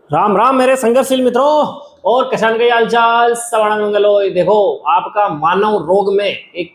राम राम मेरे संघर्षशील मित्रों और किसान के हालचाल सवाणा मंगलो। देखो आपका मानव रोग में एक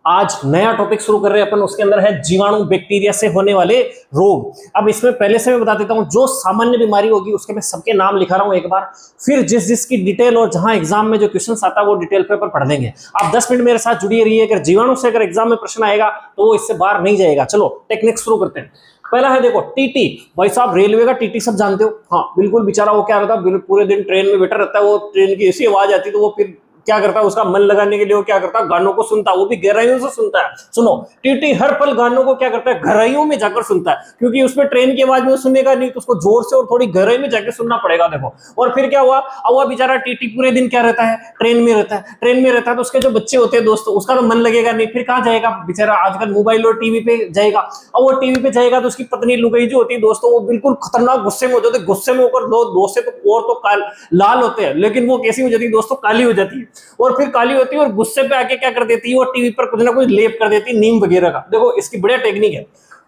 आज नया टॉपिक शुरू कर रहे हैं अपन। उसके अंदर है जीवाणु बैक्टीरिया से होने वाले रोग। अब इसमें पहले से मैं बता देता हूं, जो सामान्य बीमारी होगी उसके मैं सबके नाम लिखा रहा हूं एक बार, फिर जिस जिसकी डिटेल और जहां एग्जाम में जो क्वेश्चन आता है वो डिटेल पेपर पढ़ लेंगे। आप 10 मिनट मेरे साथ जुड़िए रहिए। अगर जीवाणु से अगर एग्जाम में प्रश्न आएगा तो वो इससे बाहर नहीं जाएगा। चलो टेक्निक शुरू करते हैं। पहला है देखो टीटी। भाई साहब रेलवे का टीटी सब जानते हो। हाँ बिल्कुल, बेचारा वो क्या रहता है, पूरे दिन ट्रेन में बैठा रहता है। वो ट्रेन की ऐसी आवाज आती है तो वो फिर क्या करता है, उसका मन लगाने के लिए वो क्या करता है, गानों को सुनता है। वो भी गहराइयों से सुनता है। सुनो, टीटी हर पल गानों को क्या करता है, गहराइयों में जाकर सुनता है। क्योंकि उसमें ट्रेन की आवाज में सुनेगा नहीं तो उसको जोर से और थोड़ी गहराई में जाकर सुनना पड़ेगा। देखो और फिर क्या हुआ, अब वह बेचारा टीटी पूरे दिन क्या रहता है, ट्रेन में रहता है। ट्रेन में रहता है तो उसके जो बच्चे होते हैं दोस्तों, उसका तो मन लगेगा नहीं। फिर कहाँ जाएगा बेचारा, आजकल मोबाइल और टीवी पे जाएगा। अब वो टीवी पे जाएगा तो उसकी पत्नी लुगाई जो होती है दोस्तों, वो बिल्कुल खतरनाक गुस्से में हो जाती है। गुस्से में होकर दोस्त से तो और तो लाल होते हैं, लेकिन वो कैसी हो जाती है दोस्तों, काली हो जाती है। और फिर काली होती है और गुस्से पे आके क्या कर देती है, वो टीवी पर कुछ ना कुछ लेप कर देती है, नीम वगैरह का। देखो इसकी बढ़िया टेक्निक है।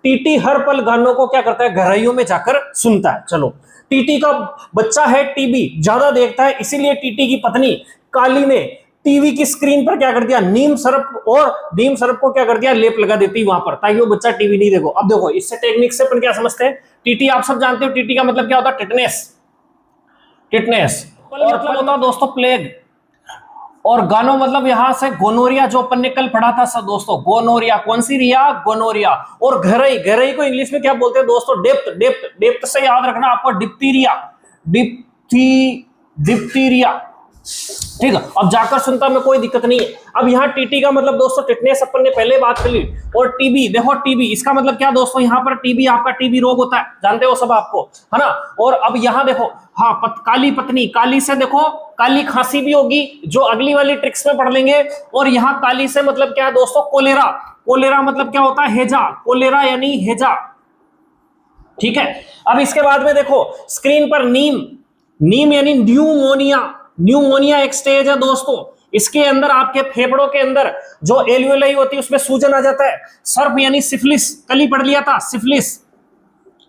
टीटी हर पल गानों को क्या करता है, गहराइयों में जाकर सुनता है। चलो, टीटी का बच्चा है टीबी, ज्यादा देखता है, इसीलिए टीटी की पत्नी काली ने टीवी की स्क्रीन पर क्या कर दिया, नीम सरप, और नीम सरप को क्या कर दिया, लेप लगा देती वहां पर, ताकि वो बच्चा टीवी नहीं देखो। अब देखो इससे टेक्निक से अपन क्या समझते हैं, टीटी आप सब जानते हो, टीटी का मतलब क्या होता है, टिटनेस। टिटनेस और मतलब होता है दोस्तों प्लेग। और गानो मतलब यहां से गोनोरिया, जो अपन ने कल पढ़ा था सब दोस्तों, गोनोरिया। कौन सी रिया, गोनोरिया। और घरई, घरई को इंग्लिश में क्या बोलते हैं दोस्तों, डेप्थ। डेप्थ, डेप्थ से याद रखना आपको, डिप्थीरिया। डिप्थीरिया, ठीक है। अब जाकर सुनता में कोई दिक्कत नहीं है। अब यहाँ टीटी का मतलब दोस्तों टिटनेस अपन ने पहले बात कर ली। और टीबी, देखो टीबी इसका मतलब क्या दोस्तों, यहाँ पर टीबी आपका टीबी रोग होता है, जानते हो सब आपको, है ना। और अब यहाँ देखो, हाँ काली पत्नी, काली से देखो काली खांसी भी होगी, जो अगली वाली ट्रिक्स में पढ़ लेंगे। और यहाँ काली से मतलब क्या है दोस्तों, कोलेरा। कोलेरा मतलब क्या होता है, हेजा। कोलेरा यानी हेजा, ठीक है। अब इसके बाद में देखो स्क्रीन पर नीम। नीम यानी न्यूमोनिया। न्यूमोनिया एक स्टेज है दोस्तों, इसके अंदर आपके फेफड़ों के अंदर जो एल्वियोलाई होती है उसमें सूजन आ जाता है। सर्प यानी सिफिलिस, कल ही पढ़ लिया था, सिफिलिस।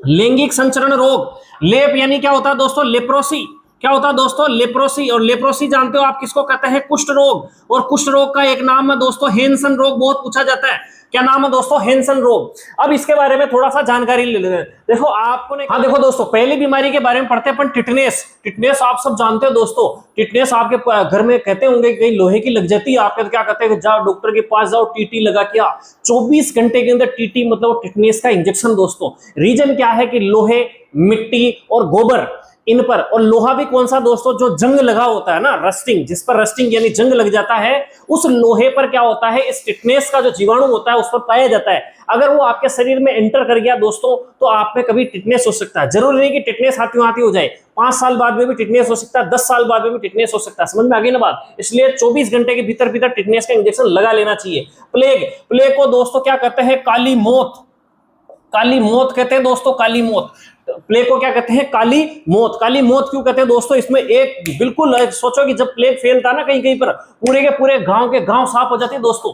लैंगिक संचरण रोग। लेप यानी क्या होता है दोस्तों, लेप्रोसी। क्या होता है दोस्तों, लेप्रोसी। और लेप्रोसी जानते हो आप किसको कहते हैं, कुष्ठ रोग। और कुष्ठ रोग का एक नाम है दोस्तों हेंसन रोग, बहुत पूछा जाता है। क्या नाम है दोस्तों, हेंसन रोग। अब इसके बारे में थोड़ा सा जानकारी ले लेते हैं। देखो आपको हाँ देखो दोस्तों, पहली बीमारी के बारे में पढ़ते हैं अपन, टिटनेस। टिटनेस आप सब जानते हो दोस्तों, टिटनेस आपके घर में कहते होंगे कहीं लोहे की लग जाती है, आपके क्या कहते हैं, जाओ डॉक्टर के पास जाओ, टीटी लगा के आ। 24 घंटे के अंदर टीटी मतलब टिटनेस का इंजेक्शन दोस्तों। रीजन क्या है कि लोहे, मिट्टी और गोबर इन पर। और लोहा भी कौन सा दोस्तों, जो जंग लगा होता है ना, रस्टिंग, जिस पर रस्टिंग यानी जंग लग जाता है, उस लोहे पर क्या होता है, इस टिटनेस का जो जीवाणु होता है उस पर पाया जाता है। अगर वो आपके शरीर में एंटर कर गया दोस्तों तो आप में कभी टिटनेस हो सकता है। जरूरी नहीं कि टिटनेस हाथी हो जाए, 5 साल बाद में भी टिटनेस हो सकता है, 10 साल बाद में भी टिटनेस हो सकता है। समझ में आ गई ना बात। इसलिए 24 घंटे के भीतर भीतर टिटनेस का इंजेक्शन लगा लेना चाहिए। प्लेग, प्लेग को दोस्तों क्या कहते हैं, काली मौत। काली मौत कहते हैं दोस्तों, काली मौत। प्लेग को क्या कहते हैं, काली मौत। काली मौत क्यों कहते हैं दोस्तों, इसमें एक बिल्कुल सोचो कि जब प्लेग फैलता ना कहीं कहीं पर, पूरे के पूरे गांव के गांव साफ हो जाते हैं दोस्तों।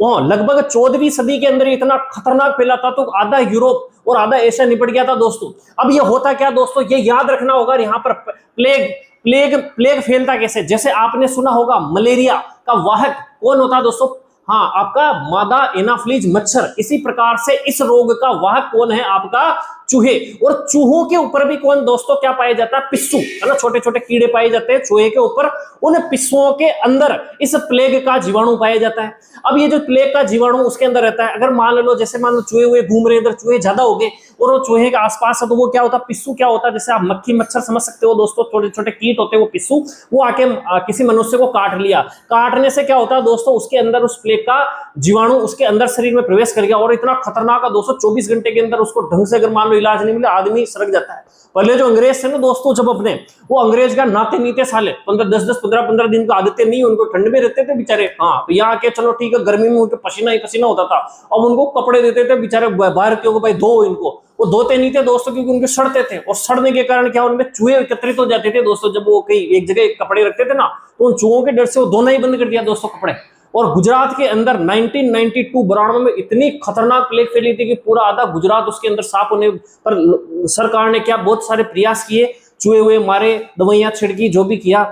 वो लगभग 14वीं सदी के अंदर इतना खतरनाक फैला था तो आधा यूरोप और आधा एशिया निपट गया था दोस्तों। अब ये होता क्या दोस्तों, ये याद रखना होगा। यहाँ पर प्लेग, प्लेग, प्लेग फैलता कैसे, जैसे आपने सुना होगा मलेरिया का वाहक कौन होता है दोस्तों, हाँ आपका मादा एनाफ्लीज मच्छर। इसी प्रकार से इस रोग का वाहक कौन है, आपका चूहे। और चूहों के ऊपर भी कौन दोस्तों क्या पाया जाता है, पिस्सू, है ना, छोटे छोटे कीड़े पाए जाते हैं चूहे के ऊपर। उन पिस्सुओं के अंदर इस प्लेग का जीवाणु पाया जाता है। अब ये जो प्लेग का जीवाणु उसके अंदर रहता है, अगर मान लो जैसे मान लो चूहे हुए घूम रहे, इधर चूहे ज्यादा हो गए और वो चूहे के आसपास है, तो वो क्या होता है, पिस्सू क्या होता है, जैसे आप मक्खी मच्छर समझ सकते हो दोस्तों, छोटे छोटे कीट होते हैं वो पिस्सू। वो आके किसी मनुष्य को काट लिया, काटने से क्या होता है दोस्तों, उसके अंदर उस प्लेग का जीवाणु उसके अंदर शरीर में प्रवेश कर गया। और इतना खतरनाक है दोस्तों, 24 घंटे के अंदर उसको ढंग से अगर मान लो इलाज नहीं मिला, आदमी सड़क जाता है। पहले जो अंग्रेज थे ना दोस्तों, जब अपने वो अंग्रेज का नाते नीते साले 10-10 15-15 दिन का आदतें नहीं, उनको ठंड में रहते थे बेचारे। हाँ तो यहाँ के चलो ठीक है, गर्मी में उनको पसीना ही पसीना होता था। अब उनको कपड़े देते थे बेचारे भारतीयों को, भाई धो इनको। वो धोते नहीं थे दोस्तों क्योंकि उनके सड़ते थे, और सड़ने के कारण क्या उनमें चूहे एकत्रित हो जाते थे दोस्तों। जब वो कहीं एक जगह कपड़े रखते थे ना, तो उन चूहों के डर से वो धोना ही बंद कर दिया दोस्तों कपड़े। और गुजरात के अंदर 1992 में इतनी खतरनाक प्लेग फैली थी कि पूरा आधा गुजरात उसके अंदर साफ होने पर सरकार ने क्या बहुत सारे प्रयास किए, चूहे हुए मारे, दवाइयां छिड़की, जो भी किया,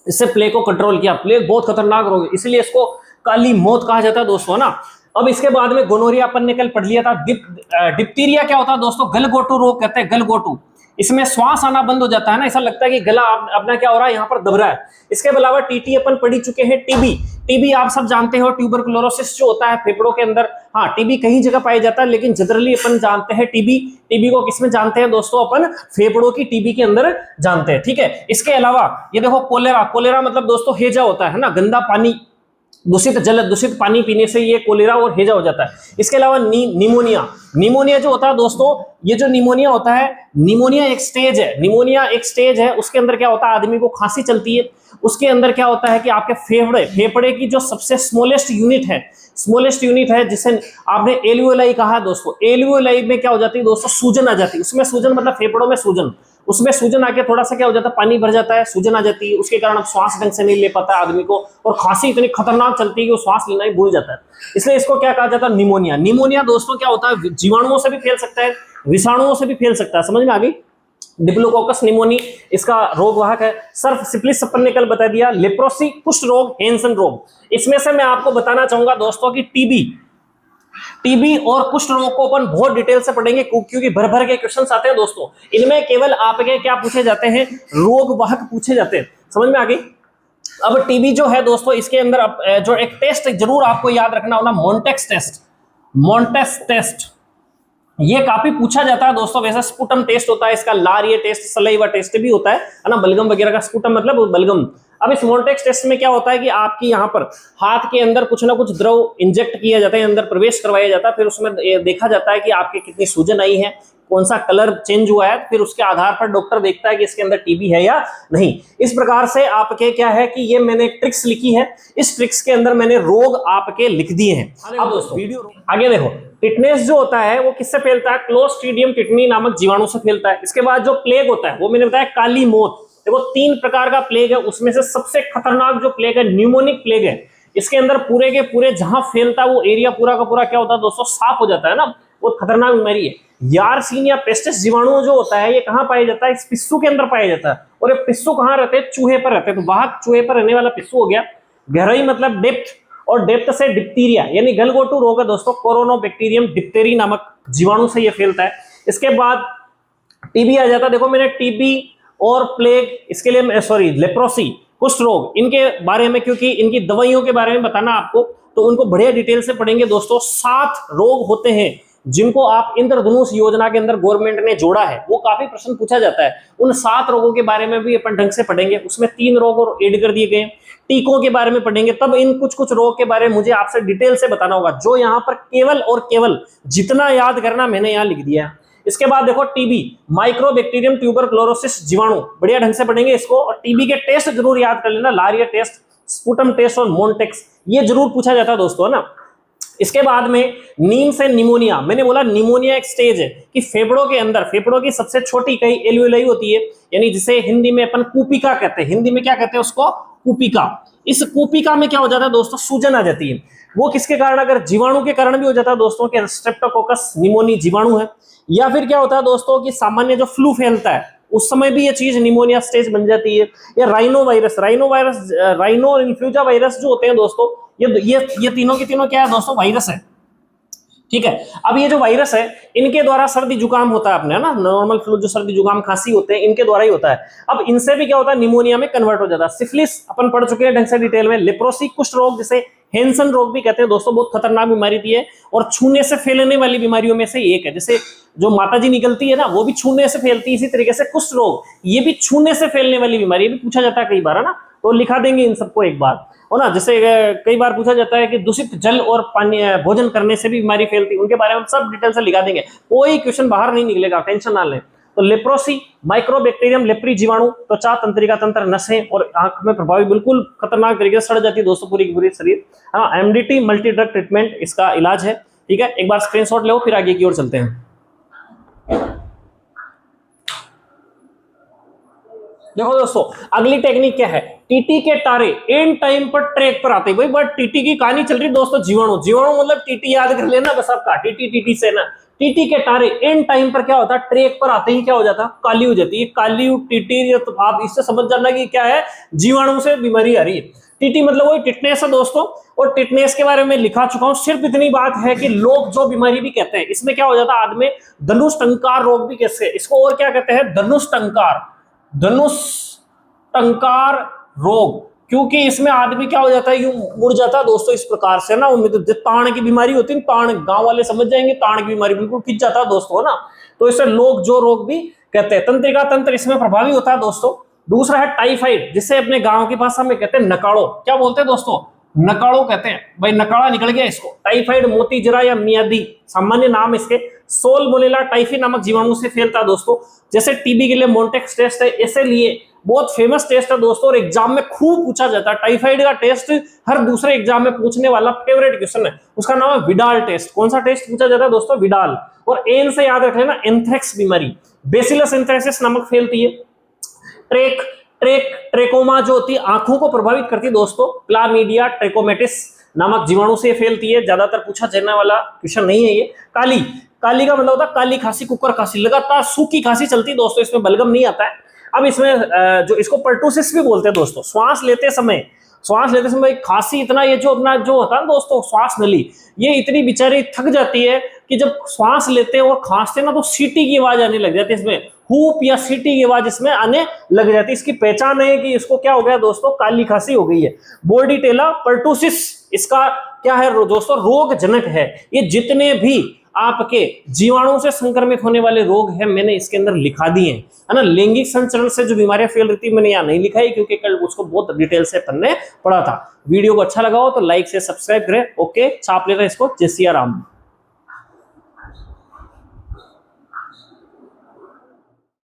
इससे प्लेग को कंट्रोल किया। प्लेग बहुत खतरनाक रोग है, इसलिए इसको काली मौत कहा जाता है दोस्तों ना। अब इसके बाद में गोनोरिया अपन ने कल पढ़ लिया था। डिप्थीरिया क्या होता है दोस्तों? गलगोटू रोग कहते हैं, गलगोटू। इसमें श्वास आना बंद हो जाता है ना, ऐसा लगता है कि गला अपना क्या हो रहा है, यहाँ पर दब रहा है। इसके अलावा टीटी अपन पढ़ी चुके हैं। टीबी, टीबी आप सब जानते हो, ट्यूबरकुलोसिस जो होता है फेफड़ों के अंदर। हाँ, टीबी कहीं जगह पाया जाता है, लेकिन जनरली अपन जानते हैं टीबी, टीबी को किसमें जानते हैं दोस्तों? अपन फेफड़ों की टीबी के अंदर जानते हैं, ठीक है। इसके अलावा ये देखो कोलेरा, कोलेरा मतलब दोस्तों हैजा होता है ना, गंदा पानी, दूषित जल, दूषित पानी पीने से ये कोलेरा और हैजा हो जाता है। इसके अलावा निमोनिया, निमोनिया जो होता है दोस्तों, ये जो निमोनिया होता है, निमोनिया एक स्टेज है, निमोनिया एक स्टेज है। उसके अंदर क्या होता है, आदमी को खांसी चलती है। उसके अंदर क्या होता है कि आपके फेफड़े, फेफड़े की जो सबसे स्मॉलेस्ट यूनिट है, स्मॉलेस्ट यूनिट है, जिसे आपने एल्वियोलाई कहा दोस्तों, एल्वियोलाई में क्या हो जाती है दोस्तों? सूजन आ जाती है। उसमें सूजन मतलब फेफड़ों में सूजन, उसमें सूजन आके थोड़ा सा क्या हो जाता है, पानी भर जाता है, सूजन आ जाती है। उसके कारण अब श्वास ढंग से नहीं ले पाता आदमी को, और खांसी इतनी खतरनाक चलती है कि वो श्वास लेना ही भूल जाता है। इसलिए इसको क्या कहा जाता है? निमोनिया। निमोनिया दोस्तों क्या होता है? जीवाणुओं से भी फैल सकता है, विषाणुओं से भी फैल सकता है। समझ में आ गई? डिप्लोकोकस निमोनी इसका रोग वाहक है। सर्फ सिप्लिस अपन ने कल बता दिया। लेप्रोसी, कुष्ठ रोग, हैंसन रोग। इसमें से मैं आपको बताना चाहूंगा दोस्तों कि टीबी, टीबी और कुष्ठ रोग को अपन बहुत डिटेल से पढ़ेंगे, क्योंकि भर भर के क्वेश्चंस आते हैं दोस्तों। इनमें केवल आपके क्या पूछे जाते हैं? रोग वाहक पूछे जाते हैं। समझ में आ गई? अब टीबी जो है दोस्तों, इसके अंदर जो एक टेस्ट जरूर आपको याद रखना होगा, मॉन्टेक्स टेस्ट, मॉन्टेक्स टेस्ट, ये काफी पूछा जाता है दोस्तों। वैसे स्पुटम टेस्ट होता है इसका, लारिये टेस्ट, सलाइवा टेस्ट भी होता है ना, बलगम वगैरह का। स्पुटम मतलब बलगम। अब इस मॉन्टेक्स टेस्ट में क्या होता है कि आपकी यहाँ पर हाथ के अंदर कुछ ना कुछ द्रव इंजेक्ट किया जाता है, अंदर प्रवेश करवाया जाता है, फिर उसमें देखा जाता है कि आपके कितनी सूजन आई है, कौन सा कलर चेंज हुआ है, फिर उसके आधार पर डॉक्टर देखता है कि इसके अंदर टीबी है या नहीं। इस प्रकार से आपके क्या है कि ये मैंने ट्रिक्स लिखी है, इस ट्रिक्स के अंदर मैंने रोग आपके लिख दिए हैं। अब दोस्तों वीडियो आगे देखो। टिटनेस जो होता है वो किससे फैलता है? क्लोस्ट्रीडियम टिटनी नामक जीवाणु से फैलता है। इसके बाद जो प्लेग होता है वो मैंने बताया काली मौत। देखो 3 प्रकार का प्लेग है, उसमें से सबसे खतरनाक जो प्लेग है न्यूमोनिक प्लेग है। इसके अंदर पूरे के पूरे जहां फैलता है वो एरिया पूरा का पूरा क्या होता है दोस्तों? साफ हो जाता है ना। वो खतरनाक बीमारी है। यारसीनिया पेस्टिस जीवाणु जो होता है ये कहां पाया जाता है? इस पिस्सू के अंदर पाया जाता है। और ये पिस्सू कहां रहते हैं? चूहे पर रहते हैं। तो वाहक चूहे पर रहने वाला पिस्सू हो गया। गहराई मतलब डेप्थ, और डेप्थ से डिप्थीरिया यानी गलगोटू रोग है दोस्तों, कोरोनोबैक्टीरियम डिप्थेरी नामक जीवाणु से ये फैलता है। इसके बाद टीबी आ जाता है। देखो मैंने टीबी और प्लेग, इसके लिए सॉरी लेप्रोसी, कुष्ठ रोग, इनके बारे में, क्योंकि इनकी दवाइयों के बारे में बताना आपको, तो उनको बढ़िया डिटेल से पढ़ेंगे दोस्तों। 7 रोग होते हैं जिनको आप इंद्रधनुष योजना के अंदर गवर्नमेंट ने जोड़ा है। वो काफी प्रश्न पूछा जाता है। उन 7 रोगों के बारे में भी अपन ढंग से पढ़ेंगे। उसमें 3 रोग और ऐड कर दिए गए। टीकों के बारे में पढ़ेंगे। तब इन कुछ कुछ रोग के बारे में मुझे आपसे डिटेल से बताना होगा, जो यहाँ पर केवल और केवल जितना याद करना मैंने यहाँ लिख दिया है। इसके बाद देखो टीबी, माइक्रोबैक्टीरियम ट्यूबरकुलोसिस जीवाणु, बढ़िया ढंग से पढ़ेंगे इसको। और टीबी के टेस्ट जरूर याद कर लेना, लारिया टेस्ट, स्पुटम टेस्ट और मॉन्टेक्स, ये जरूर पूछा जाता है दोस्तों, है ना। इसके बाद में नीम से निमोनिया। मैंने बोला निमोनिया एक स्टेज है कि फेफड़ों के अंदर, फेफड़ों की सबसे छोटी इकाई एल्वियोलाई होती है, यानी जिसे हिंदी में अपन कूपिका कहते हैं। हिंदी में क्या कहते हैं उसको? कूपिका। इस कूपिका में क्या हो जाता है दोस्तों? सूजन आ जाती है। वो किसके कारण? अगर जीवाणु के कारण भी हो जाता है दोस्तों, कि स्ट्रेप्टोकोकस निमोनी जीवाणु है, या फिर क्या होता है दोस्तों कि सामान्य जो फ्लू फैलता है उस समय भी ये चीज निमोनिया स्टेज बन जाती है। या rhino virus, rhino influenza virus जो होते हैं दोस्तों, ये तीनों की तीनों क्या है दोस्तों? वायरस है, ठीक है। अब ये जो वायरस है, इनके द्वारा सर्दी जुकाम होता है अपने, है ना, नॉर्मल फ्लू जो सर्दी जुकाम खांसी होते हैं, इनके द्वारा ही होता है। अब इनसे भी क्या होता है? निमोनिया में कन्वर्ट हो जाता है। सिफिलिस अपन पढ़ चुके हैं ढंग से डिटेल में। लेप्रोसी, कुष्ठ रोग जिसे हैंसन रोग भी कहते हैं दोस्तों, बहुत खतरनाक बीमारी थी है, और छूने से फैलने वाली बीमारियों में से एक है। जैसे जो माताजी निकलती है ना, वो भी छूने से फैलती है। इसी तरीके से कुष्ठ रोग, ये भी छूने से फैलने वाली बीमारी, भी पूछा जाता है कई बार, है ना। तो लिखा देंगे इन सबको एक बार, हो ना। जैसे कई बार पूछा जाता है कि दूषित जल और पानी, भोजन करने से भी बीमारी फैलती है, उनके बारे में सब डिटेल से लिखा देंगे। कोई क्वेश्चन बाहर नहीं निकलेगा, टेंशन ना लें। तो लेप्रोसी, माइक्रोबैक्टीरियम लेप्री जीवाणु, त्वचा तंत्रिका तंत्र, नसें और आंख में प्रभावी, बिल्कुल खतरनाक तरीके से सड़ जाती है दोस्तों पूरी की पूरी शरीर। हाँ, एमडीटी मल्टी ड्रग ट्रीटमेंट इसका इलाज है, ठीक है। एक बार स्क्रीनशॉट लो, फिर आगे की ओर चलते हैं। देखो दोस्तों, अगली टेक्निक क्या है? टीटी के तारे एंड टाइम पर ट्रैक पर आते हैं। भाई बट टीटी की कहानी चल रही है दोस्तों। जीवाणु, जीवाणु मतलब टीटी याद कर लेना बस आपका, टीटी से ना, टीटी के टारे इन टाइम पर क्या होता है, ट्रैक पर आते ही क्या हो जाता, काली हो जाती है। काली टीटी, तो आप इससे समझ जाना कि क्या है, जीवाणु से बीमारी आ रही है। टीटी मतलब वही टिटनेस है दोस्तों, और टिटनेस के बारे में लिखा चुका हूं। सिर्फ इतनी बात है कि लोग जो बीमारी भी कहते हैं, इसमें क्या हो जाता है, आदमी धनुष टंकार रोग भी कहते हैं इसको, और क्या कहते हैं, धनुष टंकार रोग, क्योंकि इसमें आदमी क्या हो जाता है, यूं मुड़ जाता है दोस्तों इस प्रकार से ना। उनमें तो ताण की बीमारी होती है, ताण गांव वाले समझ जाएंगे, ताण की बीमारी बिल्कुल खिंच जाता है दोस्तों, है ना। तो इसे लोग जो रोग भी कहते हैं। तंत्रिका तंत्र इसमें प्रभावी होता है दोस्तों। दूसरा है टाइफाइड, जिसे अपने गांव की भाषा में कहते हैं नकाड़ो। क्या बोलते हैं दोस्तों, नकाड़ो कहते हैं, भाई नकाड़ा निकल गया इसको। टाइफाइड मोतीजरा या मियादी सामान्य नाम इसके। सोलमोनेला टाइफी नामक जीवाणु से फैलता है दोस्तों। जैसे टीबी के लिए मोन्टेक्स टेस्ट है, ऐसे लिए बहुत फेमस टेस्ट है दोस्तों, और एग्जाम में खूब पूछा जाता है। टाइफाइड का टेस्ट हर दूसरे एग्जाम में पूछने वाला फेवरेट क्वेश्चन है, उसका नाम है विडाल टेस्ट। कौन सा टेस्ट पूछा जाता है दोस्तों, विडाल। और एन से याद रख लेना, एंथ्रेक्स बीमारी बेसिलस एंथ्रेसिस नामक फैलती है। ट्रेकोमा जो होती है आंखों को प्रभावित करती है दोस्तों। क्लामीडिया ट्रेकोमेटिस नामक जीवाणु से फैलती है, ज्यादातर पूछा जाने वाला क्वेश्चन नहीं है ये। काली का मतलब होता है काली खांसी, कुकर खांसी, लगातार सूखी खांसी चलती है दोस्तों, इसमें बलगम नहीं आता है। अब इसमें जो इसको पर्टूसिस भी बोलते हैं दोस्तों। श्वास लेते समय खांसी, इतना ये जो अपना जो होता है दोस्तों श्वास नली, ये इतनी बेचारी थक जाती है कि जब श्वास लेते हैं और खांसते हैं ना, तो सीटी की आवाज आने लग जाती है इसमें, हूप या सीटी की आवाज इसमें आने लग जाती है। इसकी पहचान है कि इसको क्या हो गया दोस्तों, काली खांसी हो गई है। बोर्डिटेला पर्टूसिस इसका क्या है दोस्तों, रोगजनक है। ये जितने भी आपके जीवाणु से संक्रमित होने वाले रोग हैं, मैंने इसके अंदर लिखा दिए हैं, है ना। लैंगिक संचरण से जो बीमारियां फैल रही थी, मैंने यहाँ नहीं लिखा है, क्योंकि कल उसको बहुत डिटेल से पढ़ने पड़ा था। वीडियो को अच्छा लगा हो तो लाइक से सब्सक्राइब करें। ओके, छाप लेना इसको। जय सिया राम।